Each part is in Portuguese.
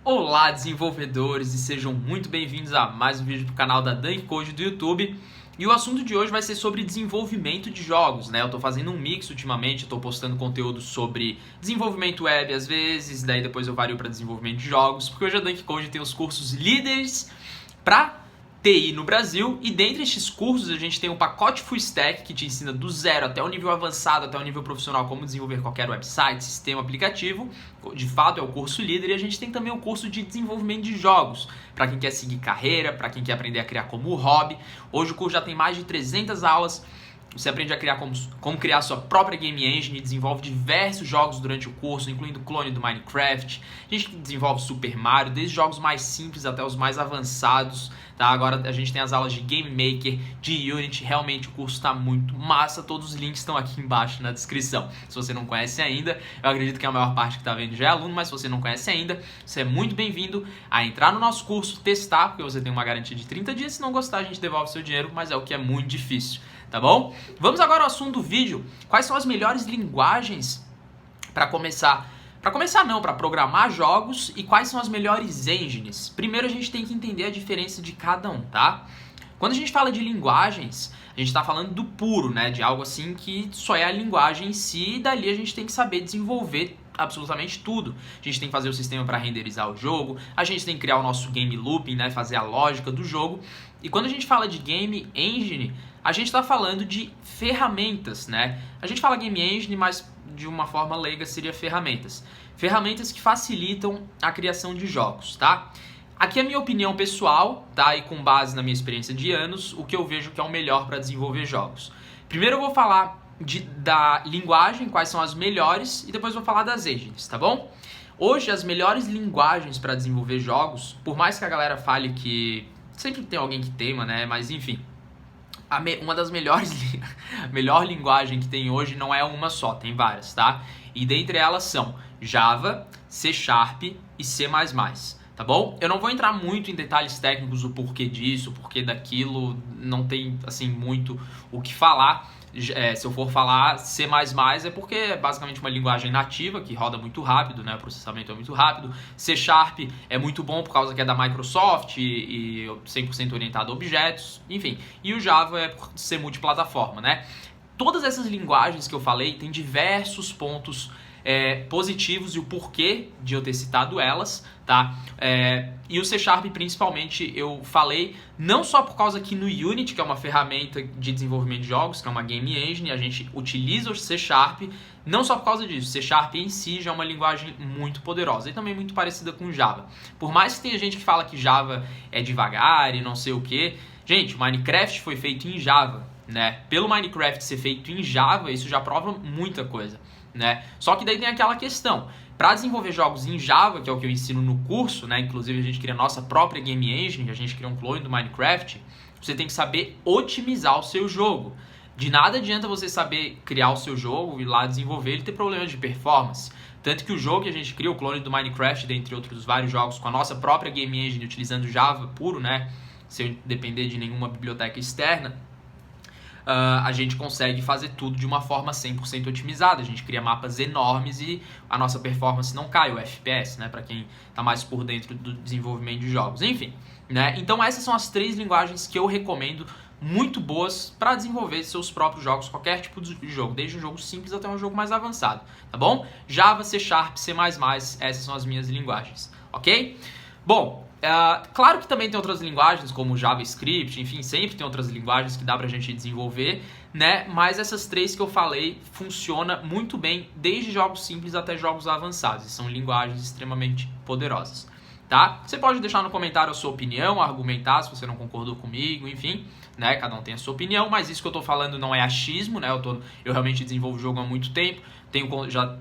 Olá, desenvolvedores, e sejam muito bem-vindos a mais um vídeo do canal da DankyCode do YouTube. E o assunto de hoje vai ser sobre desenvolvimento de jogos, né? Eu tô fazendo um mix ultimamente, eu tô postando conteúdo sobre desenvolvimento web às vezes, daí depois eu vario para desenvolvimento de jogos, porque hoje a DankyCode tem os cursos líderes para TI no Brasil, e dentre estes cursos a gente tem um pacote Full Stack que te ensina do zero até o nível avançado, até o nível profissional, como desenvolver qualquer website, sistema, aplicativo. De fato é o curso líder. E a gente tem também o curso de desenvolvimento de jogos, para quem quer seguir carreira, para quem quer aprender a criar como hobby. Hoje o curso já tem mais de 300 aulas. Você aprende a criar como criar sua própria game engine, desenvolve diversos jogos durante o curso, incluindo o clone do Minecraft. A gente desenvolve Super Mario, desde jogos mais simples até os mais avançados. Tá? Agora a gente tem as aulas de Game Maker, de Unity. Realmente o curso está muito massa. Todos os links estão aqui embaixo na descrição. Se você não conhece ainda, eu acredito que a maior parte que está vendo já é aluno, mas se você não conhece ainda, você é muito bem-vindo a entrar no nosso curso, testar, porque você tem uma garantia de 30 dias. Se não gostar, a gente devolve seu dinheiro, mas é o que é muito difícil. Tá bom? Vamos agora ao assunto do vídeo. Quais são as melhores linguagens para começar? Para programar jogos, e quais são as melhores engines? Primeiro a gente tem que entender a diferença de cada um, tá? Quando a gente fala de linguagens, a gente está falando do puro, né? De algo assim que só é a linguagem em si, e dali a gente tem que saber desenvolver absolutamente tudo. A gente tem que fazer o sistema para renderizar o jogo, a gente tem que criar o nosso game looping, né? Fazer a lógica do jogo. E quando a gente fala de game engine, a gente está falando de ferramentas, né? A gente fala game engine, mas de uma forma leiga seria ferramentas. Ferramentas que facilitam a criação de jogos, tá? Aqui é a minha opinião pessoal, tá? E com base na minha experiência de anos, o que eu vejo que é o melhor para desenvolver jogos. Primeiro eu vou falar da linguagem, quais são as melhores, e depois eu vou falar das engines, tá bom? Hoje, as melhores linguagens para desenvolver jogos, por mais que a galera fale que sempre tem alguém que teima, né? Mas enfim, uma das melhores melhor linguagem que tem hoje não é uma só, tem várias, tá? E dentre elas são Java, C# e C++, tá bom? Eu não vou entrar muito em detalhes técnicos, o porquê disso, o porquê daquilo, não tem assim muito o que falar. Se eu for falar C++ é porque é basicamente uma linguagem nativa que roda muito rápido, né? O processamento é muito rápido. C# é muito bom por causa que é da Microsoft e 100% orientado a objetos, enfim. E o Java é por ser multiplataforma, né? Todas essas linguagens que eu falei têm diversos pontos positivos e o porquê de eu ter citado elas, tá? E o C# principalmente eu falei não só por causa que no Unity, que é uma ferramenta de desenvolvimento de jogos, que é uma game engine, a gente utiliza o C#, não só por causa disso. C# em si já é uma linguagem muito poderosa e também muito parecida com Java. Por mais que tenha gente que fala que Java é devagar e não sei o que, gente, o Minecraft foi feito em Java, né? Pelo Minecraft ser feito em Java, isso já prova muita coisa, né? Só que daí tem aquela questão, para desenvolver jogos em Java, que é o que eu ensino no curso, né? Inclusive a gente cria a nossa própria game engine, a gente cria um clone do Minecraft, você tem que saber otimizar o seu jogo. De nada adianta você saber criar o seu jogo e lá desenvolver ele ter problemas de performance. Tanto que o jogo que a gente cria, o clone do Minecraft, dentre outros vários jogos, com a nossa própria game engine, utilizando Java puro, né? Sem depender de nenhuma biblioteca externa, a gente consegue fazer tudo de uma forma 100% otimizada. A gente cria mapas enormes e a nossa performance não cai, o FPS, né? Para quem está mais por dentro do desenvolvimento de jogos. Enfim, né? Então essas são as 3 linguagens que eu recomendo, muito boas para desenvolver seus próprios jogos, qualquer tipo de jogo, desde um jogo simples até um jogo mais avançado, tá bom? Java, C#, C++, essas são as minhas linguagens, ok? Bom, claro que também tem outras linguagens como JavaScript, enfim, sempre tem outras linguagens que dá pra gente desenvolver, né? Mas essas 3 que eu falei funcionam muito bem, desde jogos simples até jogos avançados, e são linguagens extremamente poderosas, tá? Você pode deixar no comentário a sua opinião, argumentar se você não concordou comigo, enfim, né? Cada um tem a sua opinião, mas isso que eu tô falando não é achismo, né? Eu realmente desenvolvo o jogo há muito tempo,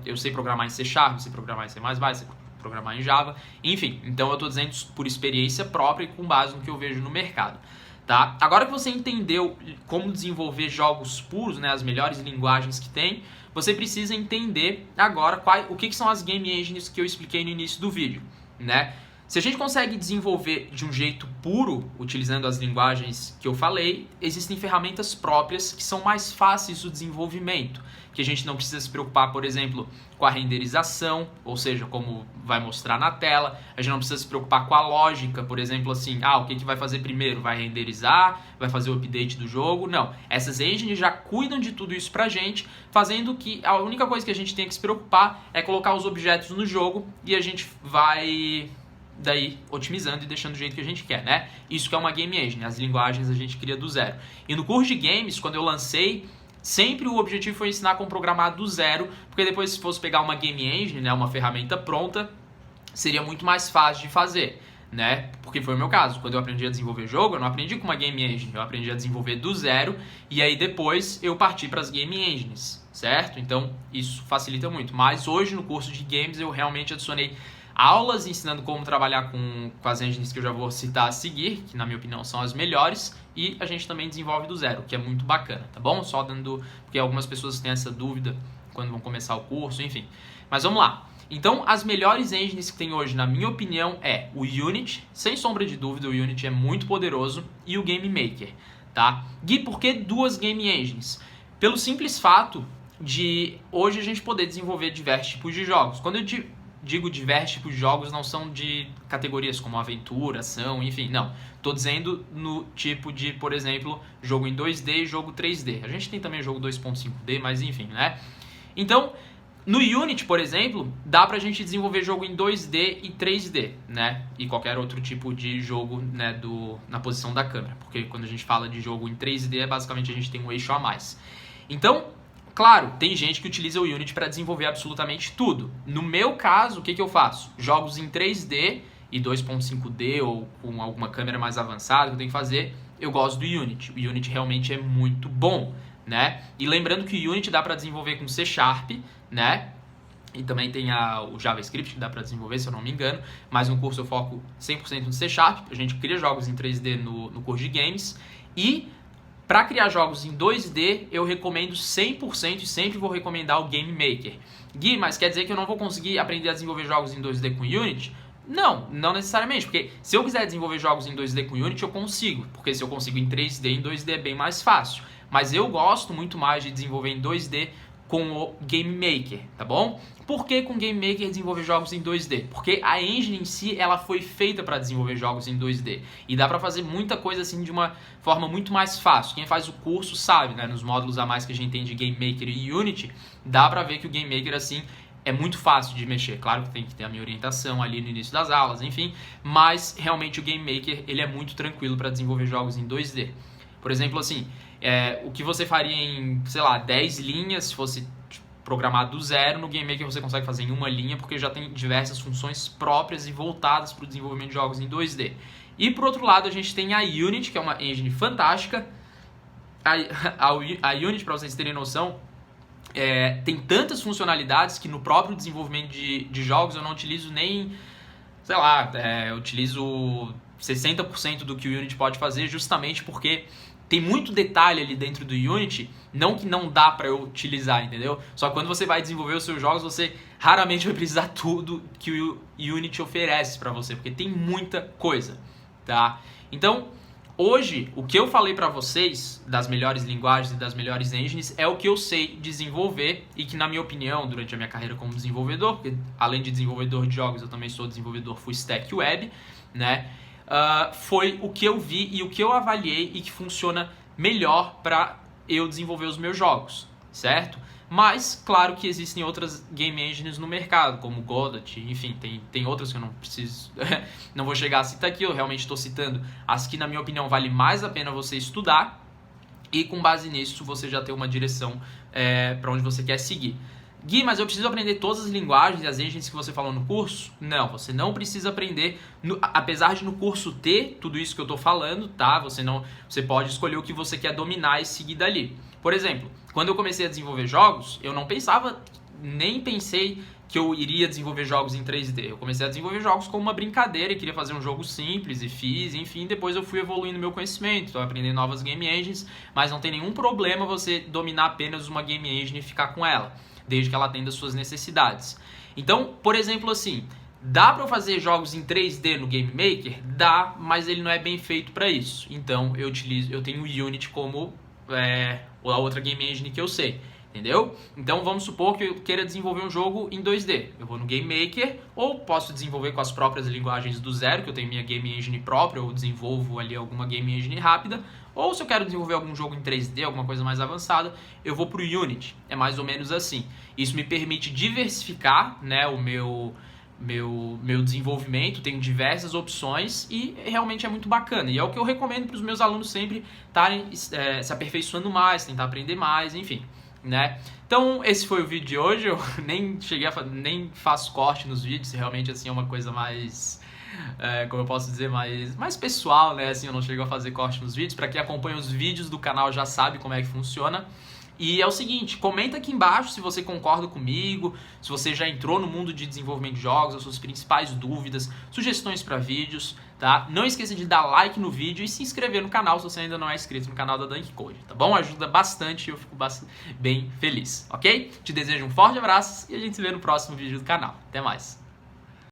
eu sei programar em C#, sei programar em C++, sei programar em Java, enfim, então eu estou dizendo por experiência própria e com base no que eu vejo no mercado, tá? Agora que você entendeu como desenvolver jogos puros, né, as melhores linguagens que tem, você precisa entender agora o que são as game engines que eu expliquei no início do vídeo, né? Se a gente consegue desenvolver de um jeito puro, utilizando as linguagens que eu falei, existem ferramentas próprias que são mais fáceis do desenvolvimento, que a gente não precisa se preocupar, por exemplo, com a renderização, ou seja, como vai mostrar na tela. A gente não precisa se preocupar com a lógica, por exemplo, assim, o que vai fazer primeiro? Vai renderizar? Vai fazer o update do jogo? Não. Essas engines já cuidam de tudo isso pra gente, fazendo que a única coisa que a gente tem que se preocupar é colocar os objetos no jogo e a gente vai daí otimizando e deixando do jeito que a gente quer, né? Isso que é uma game engine, as linguagens a gente cria do zero. E no curso de games, quando eu lancei, sempre o objetivo foi ensinar como programar do zero, porque depois se fosse pegar uma game engine, né, uma ferramenta pronta, seria muito mais fácil de fazer, né? Porque foi o meu caso, quando eu aprendi a desenvolver jogo, eu não aprendi com uma game engine, eu aprendi a desenvolver do zero, e aí depois eu parti para as game engines, certo? Então isso facilita muito, mas hoje no curso de games eu realmente adicionei aulas ensinando como trabalhar com as engines que eu já vou citar a seguir, que na minha opinião são as melhores, e a gente também desenvolve do zero, que é muito bacana, tá bom? Só dando, porque algumas pessoas têm essa dúvida quando vão começar o curso, enfim. Mas vamos lá. Então, as melhores engines que tem hoje, na minha opinião, é o Unity, sem sombra de dúvida, o Unity é muito poderoso, e o Game Maker, tá? Gui, por que duas game engines? Pelo simples fato de hoje a gente poder desenvolver diversos tipos de jogos. Quando eu digo diversos tipos de jogos, não são de categorias como aventura, ação, enfim, não. Estou dizendo no tipo de, por exemplo, jogo em 2D e jogo 3D. A gente tem também jogo 2.5D, mas enfim, né? Então, no Unity, por exemplo, dá pra gente desenvolver jogo em 2D e 3D, né? E qualquer outro tipo de jogo, né, na posição da câmera. Porque quando a gente fala de jogo em 3D, basicamente a gente tem um eixo a mais. Então, claro, tem gente que utiliza o Unity para desenvolver absolutamente tudo. No meu caso, o que eu faço? Jogos em 3D e 2.5D ou com alguma câmera mais avançada que eu tenho que fazer, eu gosto do Unity. O Unity realmente é muito bom, né? E lembrando que o Unity dá para desenvolver com C#, né? E também tem o JavaScript que dá para desenvolver, se eu não me engano. Mas no curso eu foco 100% no C#. A gente cria jogos em 3D no curso de games. E para criar jogos em 2D, eu recomendo 100% e sempre vou recomendar o Game Maker. Gui, mas quer dizer que eu não vou conseguir aprender a desenvolver jogos em 2D com Unity? Não necessariamente, porque se eu quiser desenvolver jogos em 2D com Unity, eu consigo. Porque se eu consigo em 3D, em 2D é bem mais fácil. Mas eu gosto muito mais de desenvolver em 2D com o Game Maker, tá bom? Por que com o Game Maker desenvolver jogos em 2D? Porque a engine em si, ela foi feita para desenvolver jogos em 2D. E dá para fazer muita coisa assim de uma forma muito mais fácil. Quem faz o curso sabe, né? Nos módulos a mais que a gente tem de Game Maker e Unity, dá para ver que o Game Maker, assim, é muito fácil de mexer. Claro que tem que ter a minha orientação ali no início das aulas, enfim. Mas, realmente, o Game Maker, ele é muito tranquilo para desenvolver jogos em 2D. Por exemplo, assim, o que você faria em, sei lá, 10 linhas, se fosse programado do zero, no Game Maker você consegue fazer em uma linha, porque já tem diversas funções próprias e voltadas para o desenvolvimento de jogos em 2D. E, por outro lado, a gente tem a Unity, que é uma engine fantástica. A Unity, para vocês terem noção, tem tantas funcionalidades que no próprio desenvolvimento de jogos eu não utilizo nem, sei lá, eu utilizo 60% do que o Unity pode fazer, justamente porque tem muito detalhe ali dentro do Unity, não que não dá para eu utilizar, entendeu? Só que quando você vai desenvolver os seus jogos, você raramente vai precisar tudo que o Unity oferece para você, porque tem muita coisa, tá? Então, hoje, o que eu falei para vocês das melhores linguagens e das melhores engines é o que eu sei desenvolver e que, na minha opinião, durante a minha carreira como desenvolvedor, porque além de desenvolvedor de jogos, eu também sou desenvolvedor full stack web, né? Foi o que eu vi e o que eu avaliei e que funciona melhor para eu desenvolver os meus jogos, certo? Mas, claro que existem outras game engines no mercado, como Godot, enfim, tem outras que eu não preciso, não vou chegar a citar aqui, eu realmente estou citando as que, na minha opinião, vale mais a pena você estudar e, com base nisso, você já ter uma direção para onde você quer seguir. Gui, mas eu preciso aprender todas as linguagens e as engines que você falou no curso? Não, você não precisa aprender, apesar de no curso ter tudo isso que eu estou falando, tá? Você pode escolher o que você quer dominar e seguir dali. Por exemplo, quando eu comecei a desenvolver jogos, eu não pensava, nem pensei que eu iria desenvolver jogos em 3D. Eu comecei a desenvolver jogos como uma brincadeira e queria fazer um jogo simples e fiz, enfim, depois eu fui evoluindo meu conhecimento, estou aprendendo novas game engines, mas não tem nenhum problema você dominar apenas uma game engine e ficar com ela, desde que ela atenda às suas necessidades. Então, por exemplo, assim, Dá para eu fazer jogos em 3D no Game Maker? Dá, mas ele não é bem feito para isso. Então eu tenho o Unity como a outra game engine que eu sei. Entendeu? Então vamos supor que eu queira desenvolver um jogo em 2D. Eu vou no Game Maker, ou posso desenvolver com as próprias linguagens do zero, que eu tenho minha game engine própria, ou desenvolvo ali alguma game engine rápida. Ou se eu quero desenvolver algum jogo em 3D, alguma coisa mais avançada, eu vou para o Unity. É mais ou menos assim. Isso me permite diversificar, né, o meu desenvolvimento, tenho diversas opções e realmente é muito bacana. E é o que eu recomendo para os meus alunos sempre estarem se aperfeiçoando mais, tentar aprender mais, enfim. Né? Então esse foi o vídeo de hoje. Eu nem faço corte nos vídeos, realmente assim é uma coisa mais, como eu posso dizer, mais pessoal, né? Assim, eu não chego a fazer corte nos vídeos. Para quem acompanha os vídeos do canal já sabe como é que funciona. E é o seguinte, comenta aqui embaixo se você concorda comigo, se você já entrou no mundo de desenvolvimento de jogos, as suas principais dúvidas, sugestões para vídeos, tá? Não esqueça de dar like no vídeo e se inscrever no canal se você ainda não é inscrito no canal da Dunk Code, tá bom? Ajuda bastante e eu fico bem feliz, ok? Te desejo um forte abraço e a gente se vê no próximo vídeo do canal. Até mais!